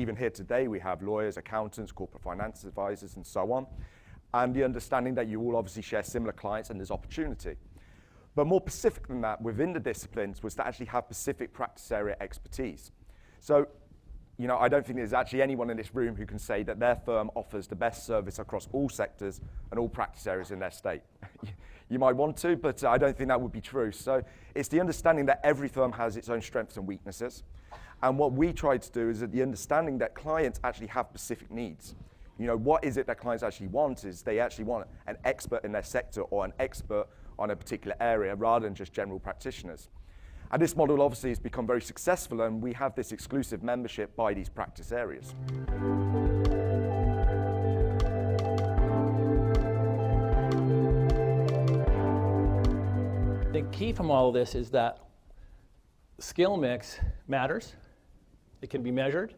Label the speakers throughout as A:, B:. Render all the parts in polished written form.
A: even here today, we have lawyers, accountants, corporate finance advisors, and so on. And the understanding that you all obviously share similar clients and there's opportunity. But more specific than that, within the disciplines, was to actually have specific practice area expertise. So, you know, I don't think there's actually anyone in this room who can say that their firm offers the best service across all sectors and all practice areas in their state. You might want to, but I don't think that would be true. So it's the understanding that every firm has its own strengths and weaknesses. And what we try to do is that the understanding that clients actually have specific needs. You know, what is it that clients actually want is they actually want an expert in their sector or an expert on a particular area rather than just general practitioners. And this model obviously has become very successful, and we have this exclusive membership by these practice areas.
B: The key from all of this is that skill mix matters. It can be measured,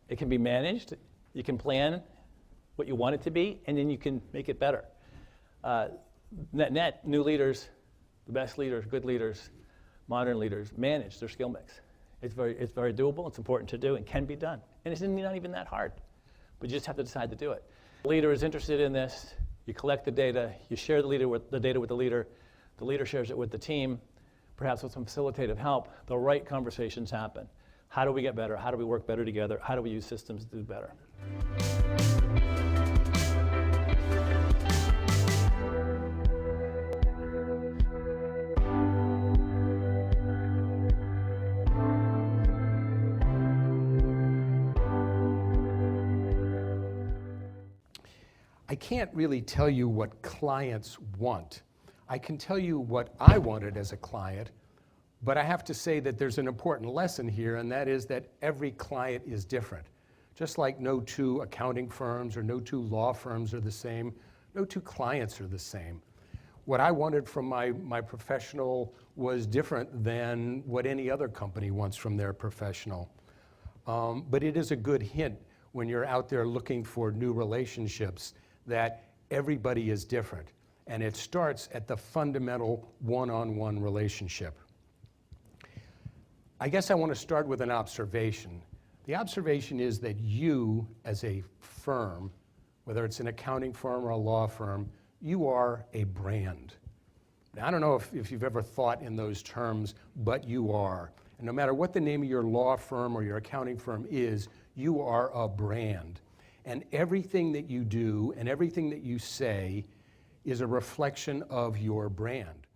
B: it can be managed, you can plan what you want it to be, and then you can make it better. Net, new leaders, the best leaders, good leaders, modern leaders manage their skill mix. It's very doable, it's important to do, and can be done. And it's not even that hard, but you just have to decide to do it. The leader is interested in this, you collect the data, you share the data with the leader shares it with the team, perhaps with some facilitative help, the right conversations happen. How do we get better? How do we work better together? How do we use systems to do better?
C: I can't really tell you what clients want. I can tell you what I wanted as a client, but I have to say that there's an important lesson here, and that is that every client is different. Just like no two accounting firms or no two law firms are the same, no two clients are the same. What I wanted from my professional was different than what any other company wants from their professional. But it is a good hint when you're out there looking for new relationships that everybody is different. And it starts at the fundamental one-on-one relationship. I guess I want to start with an observation. The observation is that you, as a firm, whether it's an accounting firm or a law firm, you are a brand. Now, I don't know if you've ever thought in those terms, but you are. And no matter what the name of your law firm or your accounting firm is, you are a brand. And everything that you do and everything that you say is a reflection of your brand.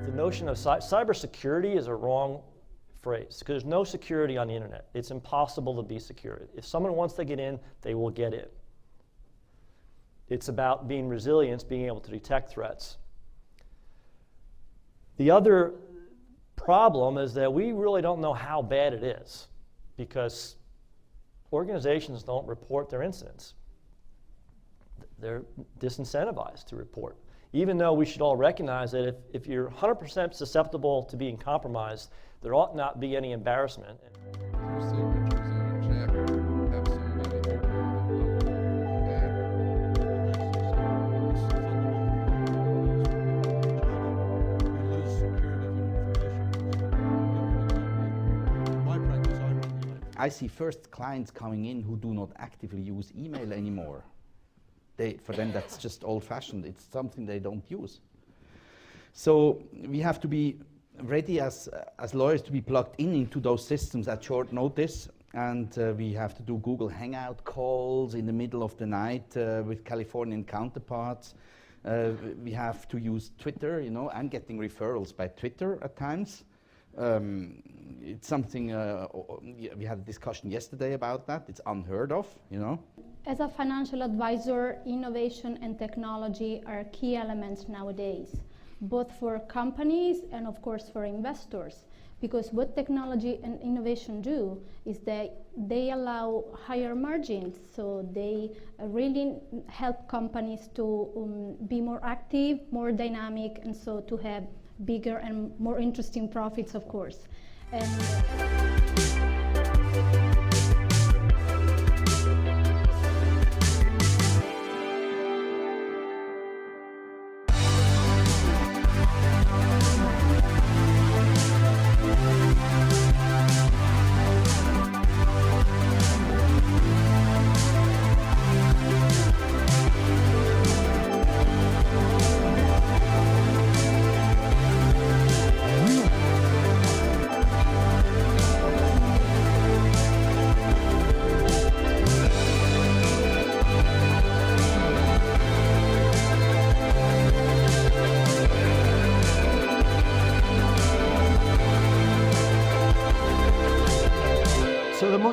D: The notion of cybersecurity is a wrong phrase, because there's no security on the internet. It's impossible to be secure. If someone wants to get in, they will get in. It's about being resilient, being able to detect threats. The other problem is that we really don't know how bad it is, because organizations don't report their incidents. They're disincentivized to report. Even though we should all recognize that if you're 100% susceptible to being compromised, there ought not be any embarrassment.
E: I see first clients coming in who do not actively use email anymore. For them, that's just old-fashioned. It's something they don't use. So we have to be ready as lawyers to be plugged into those systems at short notice, and we have to do Google Hangout calls in the middle of the night with Californian counterparts. We have to use Twitter. You know, I'm getting referrals by Twitter at times. It's something, we had a discussion yesterday about that. It's unheard of, you know.
F: As a financial advisor, innovation and technology are key elements nowadays, both for companies and of course for investors. Because what technology and innovation do is that they allow higher margins, so they really help companies to be more active, more dynamic, and so to have bigger and more interesting profits, of course.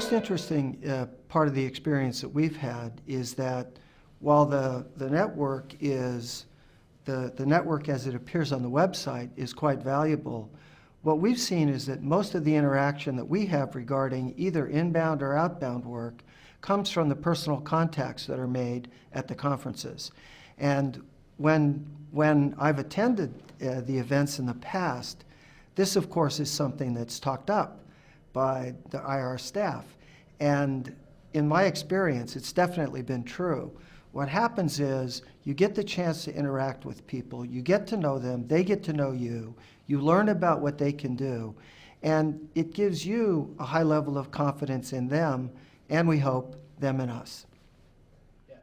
G: most interesting part of the experience that we've had is that while the network is, the network as it appears on the website is quite valuable, what we've seen is that most of the interaction that we have regarding either inbound or outbound work comes from the personal contacts that are made at the conferences. And when I've attended the events in the past, this of course is something that's talked up by the IR staff. And in my experience, it's definitely been true. What happens is you get the chance to interact with people, you get to know them, they get to know you, you learn about what they can do, and it gives you a high level of confidence in them, and we hope them in us.
E: Yeah.